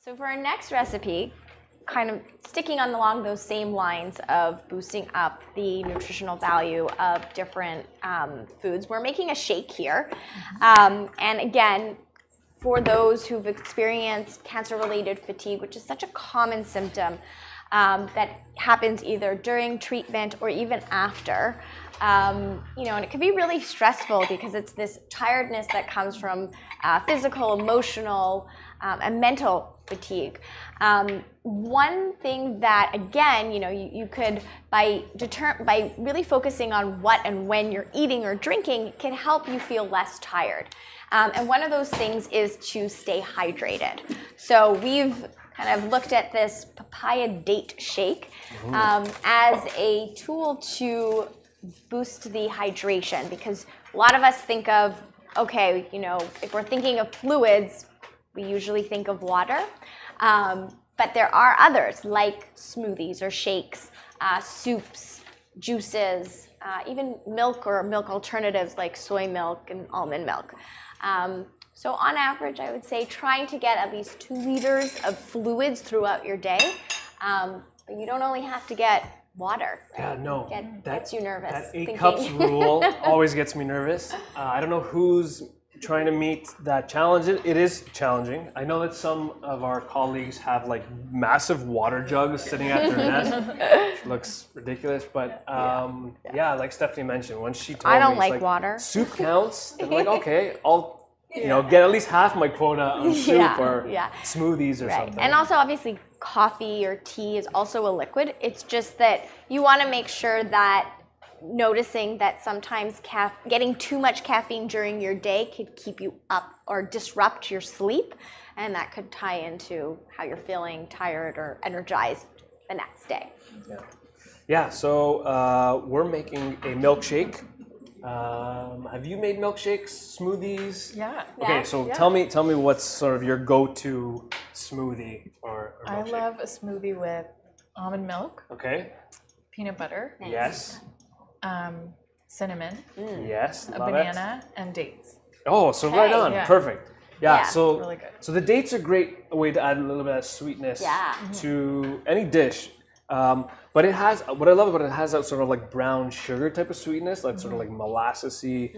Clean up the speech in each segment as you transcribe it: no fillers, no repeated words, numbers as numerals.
So for our next recipe, kind of sticking on along those same lines of boosting up the nutritional value of different foods, we're making a shake here. And again, for those who've experienced cancer-related fatigue, which is such a common symptom that happens either during treatment or even after, and it can be really stressful because it's this tiredness that comes from physical, emotional, and mental fatigue. One thing that, again, you could, by really focusing on what and when you're eating or drinking, can help you feel less tired. And one of those things is to stay hydrated. So we've kind of looked at this papaya date shake as a tool to boost the hydration, because a lot of us think of, okay, if we're thinking of fluids, we usually think of water, but there are others like smoothies or shakes, soups, juices, even milk or milk alternatives like soy milk and almond milk. So on average, I would say trying to get at least 2 liters of fluids throughout your day. But you don't only have to get water. Right? Yeah, no. Gets you nervous. That 8 cups rule always gets me nervous. I don't know who's trying to meet that challenge. It is challenging. I know that some of our colleagues have like massive water jugs sitting at their desk, which looks ridiculous. But like Stephanie mentioned, when she told me, I don't like water. Soup counts. I'm like, okay, I'll get at least half my quota of soup or smoothies or something. And also, obviously, coffee or tea is also a liquid. It's just that you want to make sure that noticing that sometimes getting too much caffeine during your day could keep you up or disrupt your sleep, and that could tie into how you're feeling tired or energized the next day. So we're making a milkshake. Have you made milkshakes, smoothies? Yeah. Okay, so tell me what's sort of your go-to smoothie or milkshake. I love a smoothie with almond milk. Okay. Peanut butter. Nice. Yes. Cinnamon. Yes. A Love banana and dates. Oh, so right on. Yeah. Perfect. Yeah. So really good. So the dates are a great way to add a little bit of sweetness to any dish. But it has, what I love about it has that sort of like brown sugar type of sweetness, like sort of like molassesy,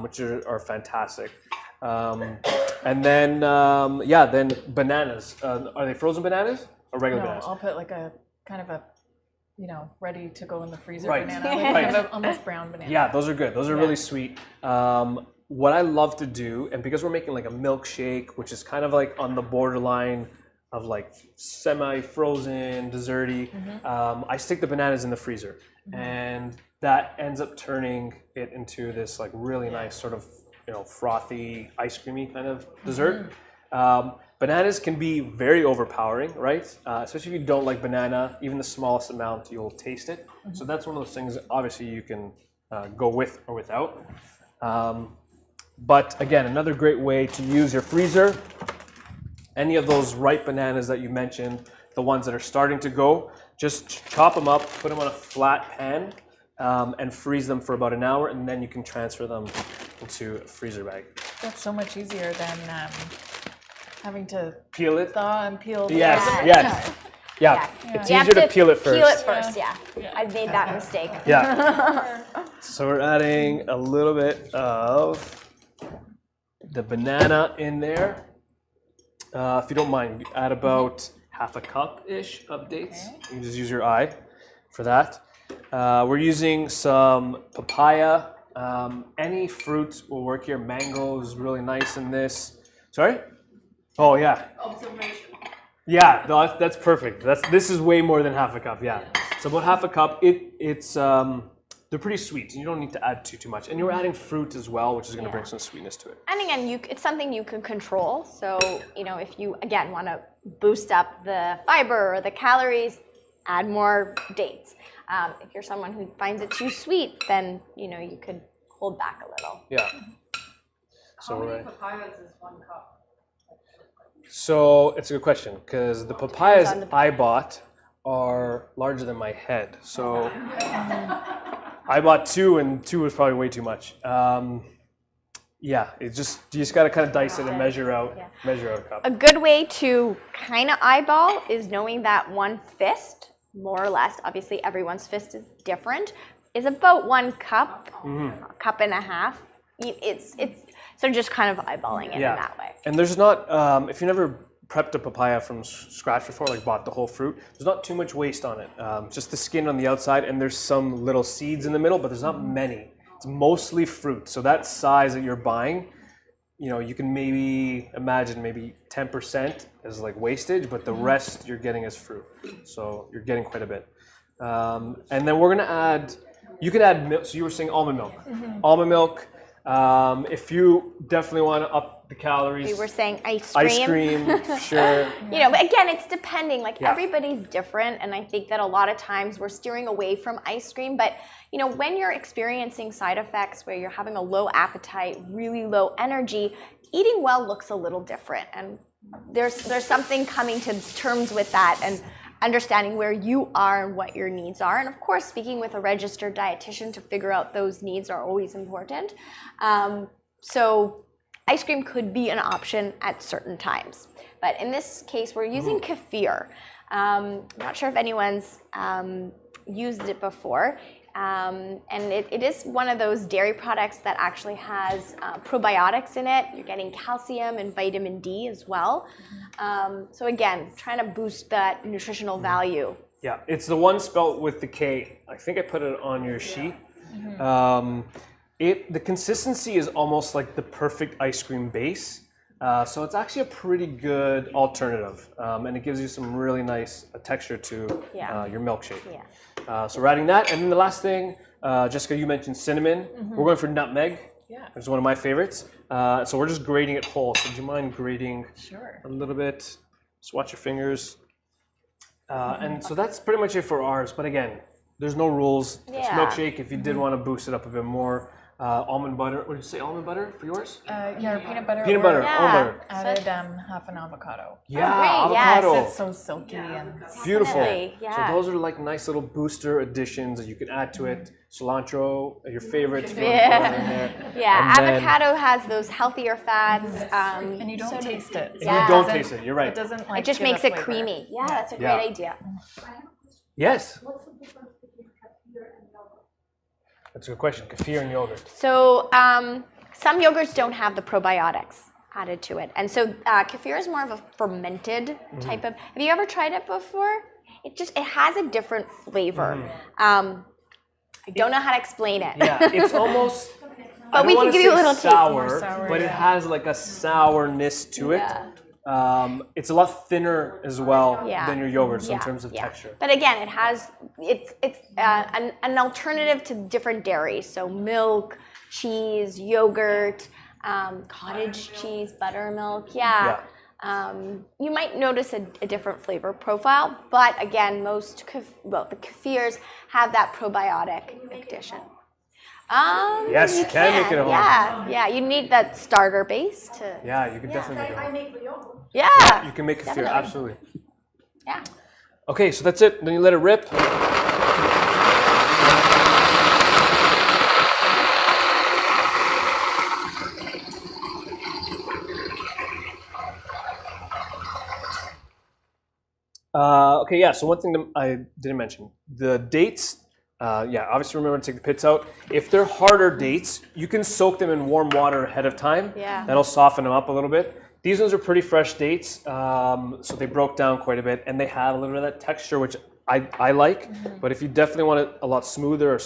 which are fantastic. And then, then bananas. Are they frozen bananas or regular bananas? I'll put like a kind of a, ready to go in the freezer Right. banana, like kind of almost brown banana. Yeah, those are good. Those are really sweet. What I love to do, and because we're making like a milkshake, which is kind of like on the borderline of like semi-frozen, desserty, I stick the bananas in the freezer, and that ends up turning it into this like really nice sort of frothy, ice creamy kind of dessert. Bananas can be very overpowering, right? Especially if you don't like banana, even the smallest amount, you'll taste it. So that's one of those things, obviously, you can go with or without. But again, another great way to use your freezer, any of those ripe bananas that you mentioned, the ones that are starting to go, just chop them up, put them on a flat pan, and freeze them for about an hour, and then you can transfer them into a freezer bag. That's so much easier than having to peel it. thaw and peel. Yes. It's easier to peel it first. Peel it first, I've made that mistake. Yeah. So we're adding a little bit of the banana in there. If you don't mind, add about half a cup-ish of dates. Okay. You can just use your eye for that. We're using some papaya. Any fruit will work here. Mango is really nice in this. Sorry? Oh, yeah. Observation. Yeah, no, that's perfect. This is way more than half a cup, yeah. So about half a cup. It's they're pretty sweet, and you don't need to add too much. And you're adding fruit as well, which is going to bring some sweetness to it. And again, it's something you can control. So, if you, again, want to boost up the fiber or the calories, add more dates. If you're someone who finds it too sweet, then, you could hold back a little. Yeah. How many papayas is 1 cup? So it's a good question, because the papayas I bought are larger than my head. So I bought 2, and 2 was probably way too much. Yeah, you just got to kind of dice it and measure out a cup. A good way to kind of eyeball is knowing that one fist, more or less, obviously everyone's fist is different, is about 1 cup, a cup and a half. It's so just kind of eyeballing it in that way. And there's not, if you never prepped a papaya from scratch before, like bought the whole fruit, there's not too much waste on it. Just the skin on the outside, and there's some little seeds in the middle, but there's not many. It's mostly fruit. So that size that you're buying, you know, you can maybe imagine maybe 10% is like wastage, but the rest you're getting as fruit. So you're getting quite a bit. And then we're gonna add, you can add milk. So you were saying almond milk. Almond milk, if you definitely want to up the calories. We were saying ice cream. Ice cream, sure. You know, but again, it's depending. Like everybody's different, and I think that a lot of times we're steering away from ice cream. But you know, when you're experiencing side effects where you're having a low appetite, really low energy, eating well looks a little different, and there's something coming to terms with that and understanding where you are and what your needs are. And of course, speaking with a registered dietitian to figure out those needs are always important. So ice cream could be an option at certain times. But in this case, we're using kefir. Not sure if anyone's used it before. And it is one of those dairy products that actually has probiotics in it. You're getting calcium and vitamin D as well. So again, trying to boost that nutritional value. Yeah, it's the one spelt with the K. I think I put it on your sheet. The consistency is almost like the perfect ice cream base. So it's actually a pretty good alternative. And it gives you some really nice texture to your milkshake. So we're adding that. And then the last thing, Jessica, you mentioned cinnamon. We're going for nutmeg. Yeah. It's one of my favorites. So we're just grating it whole. So do you mind grating a little bit? Just watch your fingers. And so that's pretty much it for ours. But again, there's no rules. It's milkshake. If you did want to boost it up a bit more, almond butter. What did you say? Almond butter for yours? Yeah, or peanut butter. Peanut butter. Almond butter. Added half an avocado. Yeah, great, avocado. It's so silky and Beautiful. Yeah. So those are like nice little booster additions that you can add to it. Cilantro, your favorites. Yeah, avocado has those healthier fats. and you don't taste it. And you don't taste it. You're right. It doesn't like. It just give makes it it flavor. creamy. Yeah, that's a great idea. Yes. What's the difference between kefir and yogurt? That's a good question. Kefir and yogurt. So some yogurts don't have the probiotics added to it. And so kefir is more of a fermented type of, have you ever tried it before? It has a different flavor. I don't know how to explain it. Yeah, it's almost, but we can give you a little sour, taste. but it has like a sourness to it. It's a lot thinner as well than your yogurt, so in terms of texture. But again, it's an alternative to different dairies. So milk, cheese, yogurt, cottage cheese, buttermilk. You might notice a different flavor profile, but again, the kefirs have that probiotic addition. Yes, you can make it at home. Yeah, you need that starter base to. Yeah, you can definitely make it at I home. make the yogurt. Yeah. You can make kefir, absolutely. Yeah. Okay, so that's it. Then you let it rip. Okay, yeah, so one thing that I didn't mention, the dates, obviously remember to take the pits out. If they're harder dates, you can soak them in warm water ahead of time. Yeah. That'll soften them up a little bit. These ones are pretty fresh dates, so they broke down quite a bit, and they have a little bit of that texture, which I like. But if you definitely want it a lot smoother, or,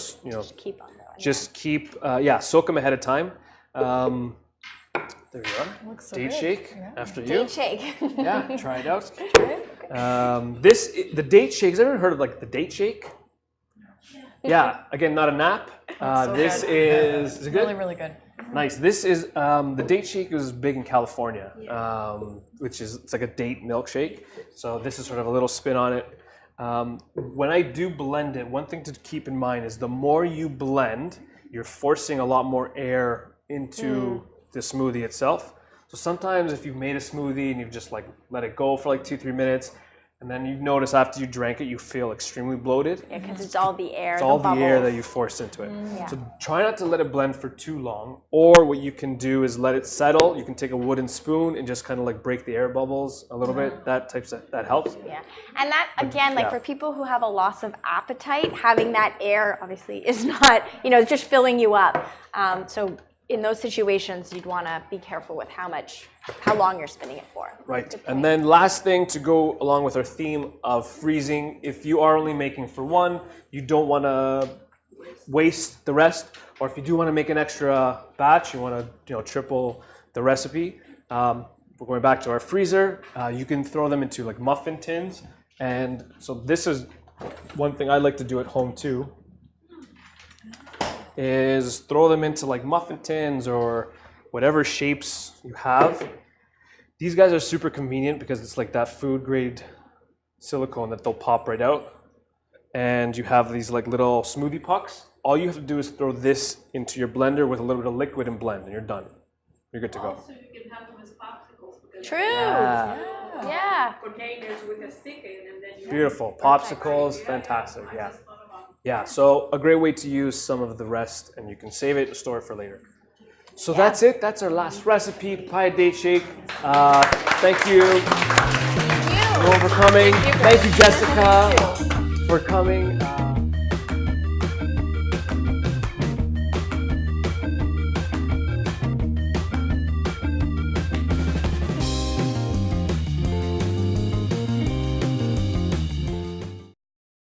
Keep on going. just keep, soak them ahead of time. There you are. Looks so Date good. shake after you. Date shake. Yeah, try it out. The date shake. Has anyone heard of like the date shake? Yeah, again, not a nap. This good. is it good? Really, really good. Nice. This is the date shake is big in California, which is it's like a date milkshake. So this is sort of a little spin on it. When I do blend it, one thing to keep in mind is the more you blend, you're forcing a lot more air into the smoothie itself. So sometimes if you've made a smoothie and you've just like let it go for like 2-3 minutes, and then you notice after you drank it, you feel extremely bloated. Yeah, because it's all the air, It's all the air that bubbles. you forced into it. Yeah. So try not to let it blend for too long. Or what you can do is let it settle. You can take a wooden spoon and just kind of like break the air bubbles a little bit. That helps. Yeah, and that again, like yeah. for people who have a loss of appetite, having that air obviously is not, it's just filling you up. So in those situations, you'd want to be careful with how long you're spinning it for. Right. And then last thing to go along with our theme of freezing, if you are only making for one, you don't want to waste the rest. Or if you do want to make an extra batch, you want to triple the recipe. We're going back to our freezer. You can throw them into like muffin tins. And so this is one thing I like to do at home too, is throw them into like muffin tins or whatever shapes you have. These guys are super convenient because it's like that food grade silicone that they'll pop right out. And you have these like little smoothie pucks. All you have to do is throw this into your blender with a little bit of liquid and blend, and you're done. You're good to go. Also, you can have them as popsicles. Because True. Yeah. Yeah. containers with a stick in, and then you Beautiful. Popsicles, fantastic. Yeah. just thought about Yeah, so a great way to use some of the rest, and you can save it, store it for later. So that's it. That's our last recipe, papaya date shake. Thank you everyone for coming. Thank you, Jessica, for coming.